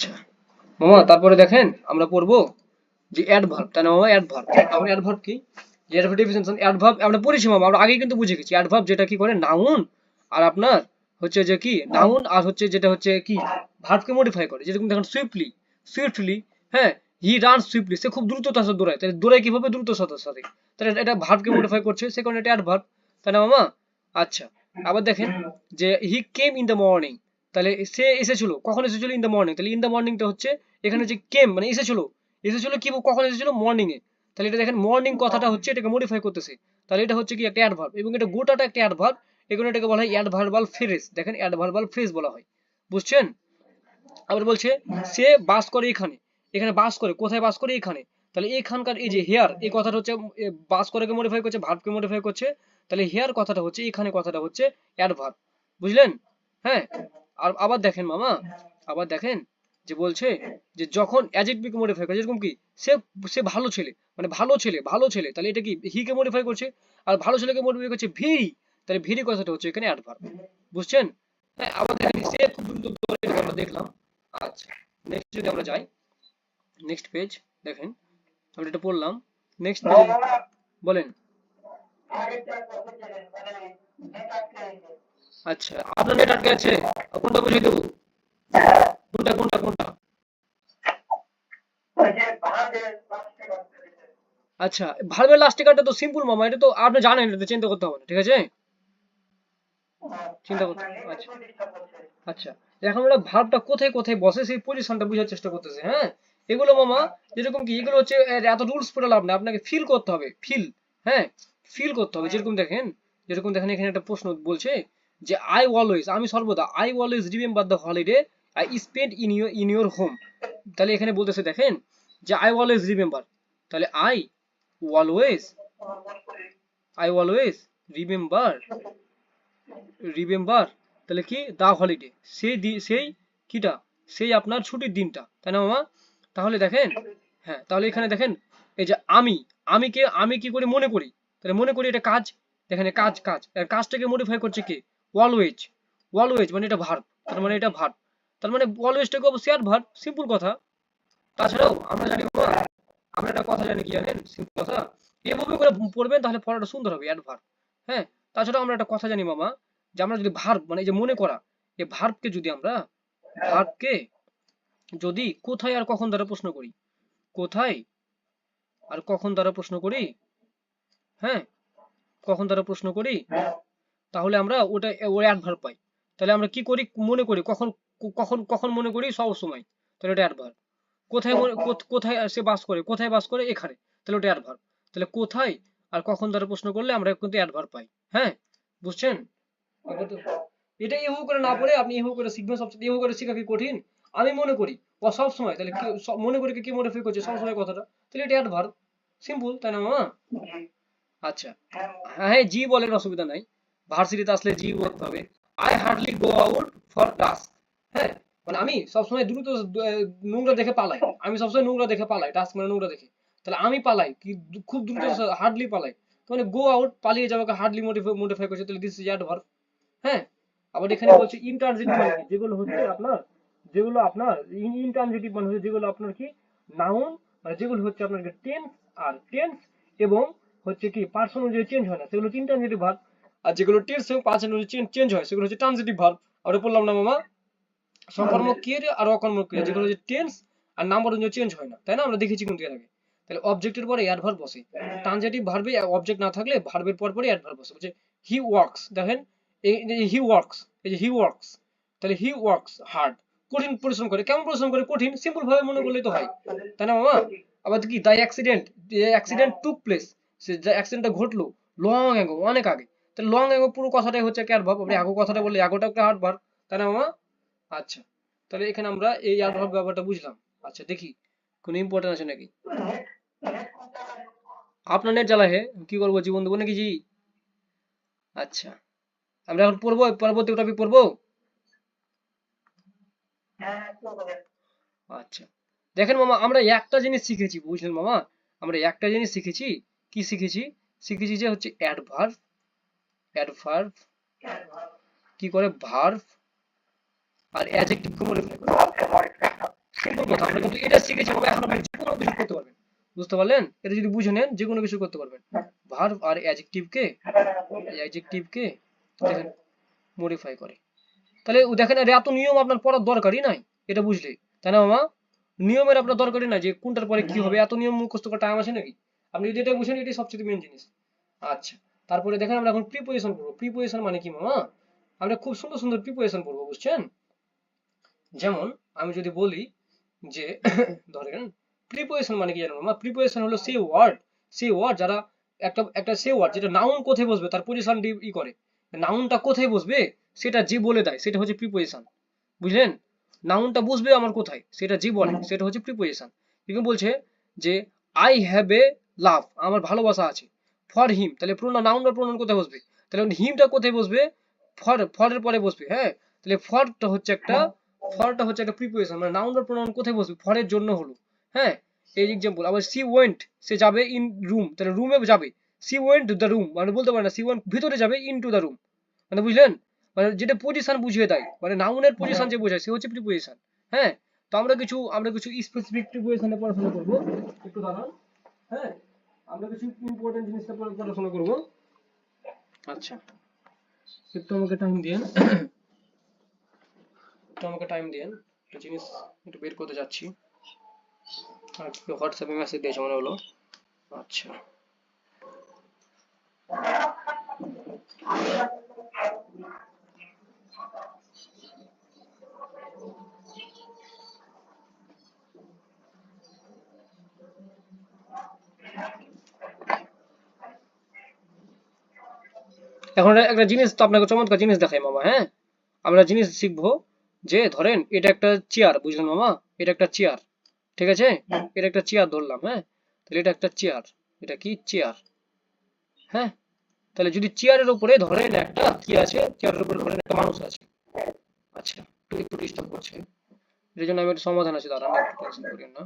আচ্ছা মামা, তারপরে দেখেন আমরা পড়বো যে অ্যাডভার্ব, তাই না মামা? অ্যাডভার্ব, এখন অ্যাডভার্ব কি, যে অ্যাডভার্ব ডেফিনিশন, অ্যাডভার্ব আমরা পড়েছি মামা, আমরা আগে কিন্তু বুঝে গেছি অ্যাডভার্ব যেটা কি করে, নাউন আর আপনার হচ্ছে যে কি, নাউন আর হচ্ছে যেটা হচ্ছে কি ভার্বকে মডিফাই করে। যেরকম দেখেন সুইফটলি, সুইফটলি, হ্যাঁ, হি রান সুইফটলি, সে খুব দ্রুততার সাথে দৌড়ায়, তাহলে দৌড়ায় কিভাবে, দ্রুততার সাথে, তাহলে এটা ভার্বকে মডিফাই করছে, সে কারণে এটা অ্যাডভার্ব, তাই না মামা? আচ্ছা, আবার দেখেন যে হি কেম ইন দ্য মর্নিং, তাহলে সে এসেছিল, কখন এসেছিল? ইন দ্য মর্নিং, তাহলে ইন দ্য মর্নিংটা হচ্ছে এখানে যে কেম মানে এসেছিল, এসেছিল কি কখন এসেছিল? মর্নিং এ, তাহলে এটা দেখেন মর্নিং কথাটা হচ্ছে এটাকে মডিফাই করতেছে, তাহলে এটা হচ্ছে কি একটা অ্যাডভার্ব, এবং এটা গোটাটা একটা অ্যাডভার্ব, এগুলো এটাকে বলা হয় অ্যাডভার্বাল ফ্রেজ, দেখেন অ্যাডভার্বাল ফ্রেজ বলা হয়, বুঝছেন? আবার বলছে সে বাস করে এখানে, এখানে বাস করে, কোথায় বাস করে? এখানে, তাহলে এখানকার এই যে হেয়ার, এই কথাটা হচ্ছে বাস করেকে মডিফাই করছে, ভার্বকে মডিফাই করছে, তাহলে হেয়ার কথাটা হচ্ছে, এখানে কথাটা হচ্ছে অ্যাডভার্ব, বুঝলেন? হ্যাঁ, আর আবার দেখেন মামা, আবার দেখেন যে বলছে যে যখন অ্যাডজেক্টিভকে মডিফাই করে, যেরকম কি সে, সে ভালো ছেলে, মানে ভালো ছেলে, ভালো ছেলে, তাহলে এটা কি হি কে মডিফাই করছে, আর ভালো ছেলেকে মডিফাই করছে ভেরি, তাহলে ভেরি কথাটা হচ্ছে এখানে অ্যাডভার্ব, বুঝছেন? হ্যাঁ, আবার দেখেন সে খুব দ্রুত দৌড়ে, এটা আমরা দেখলাম। আচ্ছা, নেক্সট যদি আমরা যাই, নেক্সট পেজ, দেখেন আমরা এটা পড়লাম, নেক্সট পেজ বলেন। আচ্ছা, আপনার নেট আটকে আছে, কোনটা বুঝিয়ে দেবো? কোনটা কোনটা কোনটা? আচ্ছা, ভার্বের লাস্টে কাটটা তো সিম্পল মামা, এটা তো আপনি জানেন, এটা চিন্তা করতে হবে না, ঠিক আছে? চিন্তা করতে, আচ্ছা আচ্ছা, এখন আমরা ভার্বটা কোথায় কোথায় বসে সেই পজিশনটা বোঝার চেষ্টা করতেছে, হ্যাঁ? এগুলো মামা যেরকম কি, এগুলো হচ্ছে এত রুলস পড়ে লাভ না, আপনাকে ফিল করতে হবে, ফিল, হ্যাঁ, ফিল করতে হবে। যেরকম দেখেন, যেরকম দেখেন এখানে একটা প্রশ্ন বলছে যে আই অলওয়েজ, আমি সর্বদা, I always remember the holiday I spend in your home, তাহলে এখানে বলতেছে দেখেন যে আই অলওয়েজ রিমেম্বার, তাহলে always I always remember, remember, তাহলে কি দা হলিডে, সেই সেই কিটা, সেই আপনার ছুটির দিনটা, তাই না মামা? তাহলে দেখেন, হ্যাঁ, তাহলে এখানে দেখেন এই যে আমি, আমি কি করে মনে করি, তাহলে মনে করি এটা কাজ, এখানে কাজ, কাজ, আর কাজটাকে মডিফাই করছে কি অলওয়েজ, অলওয়েজ মানে এটা ভার্ব, তার মানে এটা ভার্ব, তার মানে অলওয়েজটাকে অবশ্যই ভার্ব, সিম্পল কথা। তাছাড়াও আমরা জানি বাবা, আমরা একটা কথা জানি, কি জানেন সিম্পল কথা, এভাবে করে পড়বেন তাহলে পড়াটা সুন্দর হবে, অ্যাডভার্ব, হ্যাঁ। তাছাড়াও আমরা একটা কথা জানি মামা, যে আমরা যদি ভার্ব মানে এই যে মনে করা, এই ভার্বকে যদি আমরা, ভার্বকে যদি কোথায় আর কখন দ্বারা প্রশ্ন করি, কোথায় আর কখন দ্বারা প্রশ্ন করি, হ্যাঁ, কখন দ্বারা প্রশ্ন করি, তাহলে আমরা ওটা ওই অ্যাডভার্ব পাই। তাহলে আমরা কি করি, মনে করি কখন, কখন কখন মনে করি, সব সময়, তাহলে এটা অ্যাডভার্ব। কোথায় কোথায় সে বাস করে, কোথায় বাস করে? এখানে, তাহলে ওটা অ্যাডভার্ব। তাহলে কোথায় আর কখন দ্বারা প্রশ্ন করলে আমরা কিন্তু অ্যাডভার্ব পাই, হ্যাঁ, বুঝছেন? এটা ইহু করে না পড়ে আপনি ইহু করে শিখবেন, সবচেয়ে ইহু করে শেখা কি কঠিন? আমি মনে করি ও সব সময়, তাহলে কি মনে করি কি মডিফাই করছে সব সময় কথাটা, তাহলে এটা অ্যাডভার্ব, সিম্পল, তাই না মামা? আচ্ছা, হ্যাঁ জি বলেন, অসুবিধা নাই, ভার্সিটিতে আসলে জি বলতে হবে। I hardly go out for task, হ্যাঁ, মানে আমি সবসময় দ্রুত নোংরা দেখে পালাই, আমি সবসময় নোংরা দেখে পালাই, টাস্ক মানে নোংরা দেখে, তাহলে আমি পালাই কি খুব দ্রুত, হার্ডলি পালাই, মানে গো আউট পালিয়ে যাওয়াকে হার্ডলি মডিফাই করছে, তাহলে দিস ইজ অ্যাডভার্ব, হ্যাঁ। আবার এখানে বলছে ইন্ট্রানজিটিভ মানে কি, যেগুলো হচ্ছে আপনার, যেগুলো আপনার ইন্ট্রানজিটিভ মানে হচ্ছে যেগুলো আপনার কি নাউন, মানে যেগুলো হচ্ছে আপনার টেন্স, আর টেন্স এবং হচ্ছে কি পার্সন অনুযায়ী চেঞ্জ হয় না, সেগুলো হচ্ছে ইন্ট্রানজিটিভ ভার্ব, আর যেগুলো টেন্স এবং পার্সন অনুযায়ী চেঞ্জ হয় সেগুলো হচ্ছে ট্রানজিটিভ ভার্ব। আমরা বললাম না মামা, সকর্মক ক্রিয়া আর অকর্মক ক্রিয়া, যেগুলো হচ্ছে টেন্স আর নাম্বার অনুযায়ী চেঞ্জ হয় না, তাই না? আমরা দেখেছি কিন্তু এর আগে। তাহলে অবজেক্টের পরে অ্যাডভার্ব বসে, ট্রানজিটিভ ভার্বে অবজেক্ট না থাকলে ভার্বের পর পরই অ্যাডভার্ব বসে, বলছে হি ওয়ার্কস, দেখেন এই হি ওয়ার্কস, এই যে হি ওয়ার্কস, তাহলে হি ওয়ার্কস হার্ড, কঠিন পরিশ্রম করে, কেমন পরিশ্রম করে? কঠিন, সিম্পল ভাবে মনে করলেই তো হয়, তাই না মামা? আবার কি the accident, accident took place, সে যে অ্যাক্সিডেন্টটা ঘটলো লং এগো, অনেক আগে, তাহলে লং এগো পুরো কথাটাই হচ্ছে একটা অ্যাডভার্ব, আপনি আগো কথাটা বললে আগোটা একটা অ্যাডভার্ব, তাই না মামা? আচ্ছা, তাহলে এখানে আমরা এই অ্যাডভার্ব ব্যাপারটা বুঝলাম। আচ্ছা, দেখি কোনো ইম্পর্টেন্ট আছে নাকি? আপনার নেট জ্বালা হে, কি করবো, জীবন দেবো নাকি জি? আচ্ছা, আমরা এখন পড়বো, পরবর্তী টপিক পড়বো। আচ্ছা, দেখেন মামা, আমরা একটা জিনিস শিখেছি, বুঝলেন মামা? আমরা একটা জিনিস শিখেছি, কি শিখেছি? শিখেছি যে হচ্ছে অ্যাডভার্ব, অ্যাডভার্ব কি করে, ভার্ব আর অ্যাডজেক্টিভ কে মডিফাই করে, সিম্পল কথা, আমরা কিন্তু এটা শিখেছি বাবা, এখন আপনি যে কোনো কিছু করতে পারবেন, বুঝতে পারলেন? এটা যদি বুঝে নেন যে কোনো কিছু করতে পারবেন। ভার্ব আর অ্যাডজেক্টিভকে দেখেন মডিফাই করে। তাহলে দেখেন এর এত নিয়ম আপনার পড়ার দরকারই নাই, এটা বুঝলে, তাই না মামা? নিয়মের আপনার দরকারই নাই যে কোনটার পরে কি হবে, এত নিয়ম মুখস্থ করার টাইম আছে নাকি? আপনি যদি এটা বুঝেন, এটাই সবচেয়ে মেন জিনিস। আচ্ছা, তারপরে দেখেন আমরা এখন প্রিপোজিশন পড়বো। প্রিপোজিশন মানে কি মামা? আমরা খুব সুন্দর সুন্দর প্রিপোজিশন পড়বো, বুঝছেন? যেমন আমি যদি বলি যে ধরেন প্রিপোজিশন মানে কি জানেন মামা? প্রিপোজিশন হলো সেই ওয়ার্ড যারা একটা একটা সেই ওয়ার্ড যেটা নাউন কোথায় বসবে তার পজিশন ই করে, নাউনটা কোথায় বসবে সেটা যে বলে দেয়, সেটা হচ্ছে প্রিপোজিশন, বুঝলেন? নাউনটা বসবে আমার কোথায় সেটা যে বলে, সেটা হচ্ছে প্রিপোজিশন। কিন্তু বলছে যে আই হ্যাভ এ লাভ, আমার ভালোবাসা আছে, ফর হিম, তাহলে নাউনটা প্রোনাউন কোথায় বসবে? তাহলে হিমটা কোথায় বসবে? ফরের পরে বসবে, হ্যাঁ। তাহলে ফরটা হচ্ছে একটা প্রিপোজিশন, মানে নাউন আর প্রোনাউন কোথায় বসবে? ফরের জন্য হলো, হ্যাঁ। এই এক্সাম্পল। আবার সি ওয়েন্ট, সে যাবে ইন রুম, তাহলে রুমে যাবে, she went to the room, মানে বলতে পারে না সি ওয়েন্ট ভিতরে যাবে, ইন টু দ্য রুম, মানে বুঝলেন? মানে যেটা পজিশন বুঝিয়ে দেয়, মানে নাউনের পজিশন যে বোঝায় সে হচ্ছে প্রিপোজিশন, হ্যাঁ। তো আমরা কিছু স্পেসিফিক প্রিপোজিশনে পড়াশোনা করব, একটু দাঁড়ান, হ্যাঁ। আমরা কিছু ইম্পর্টেন্ট জিনিসটা পড়াশোনা করব। আচ্ছা, একটু আমাকে টাইম দিন, একটা জিনিস একটু বের করতে যাচ্ছি। আজকে হোয়াটসঅ্যাপে মেসেজ দিয়েছে মনে হলো। আচ্ছা, এখন একটা জিনিস তো আপনাকে চমৎকার জিনিস দেখাই মামা, হ্যাঁ। আমরা জিনিস শিখবো যে ধরেন এটা একটা চেয়ার, বুঝলেন মামা? এটা একটা চেয়ার, ঠিক আছে? এটা একটা চেয়ার ধরলাম, হ্যাঁ। তাহলে এটা একটা চেয়ার, এটা কি চেয়ার, হ্যাঁ। তাহলে যদি চেয়ারের উপরে ধরেন একটা কি আছে, চেয়ারের উপরে ধরেন একটা মানুষ আছে, আচ্ছা একটু ডিস্টার্ব করছে, এর জন্য আমি একটা সমাধান আছে, দাঁড়ান একটু টেনশন করেন না।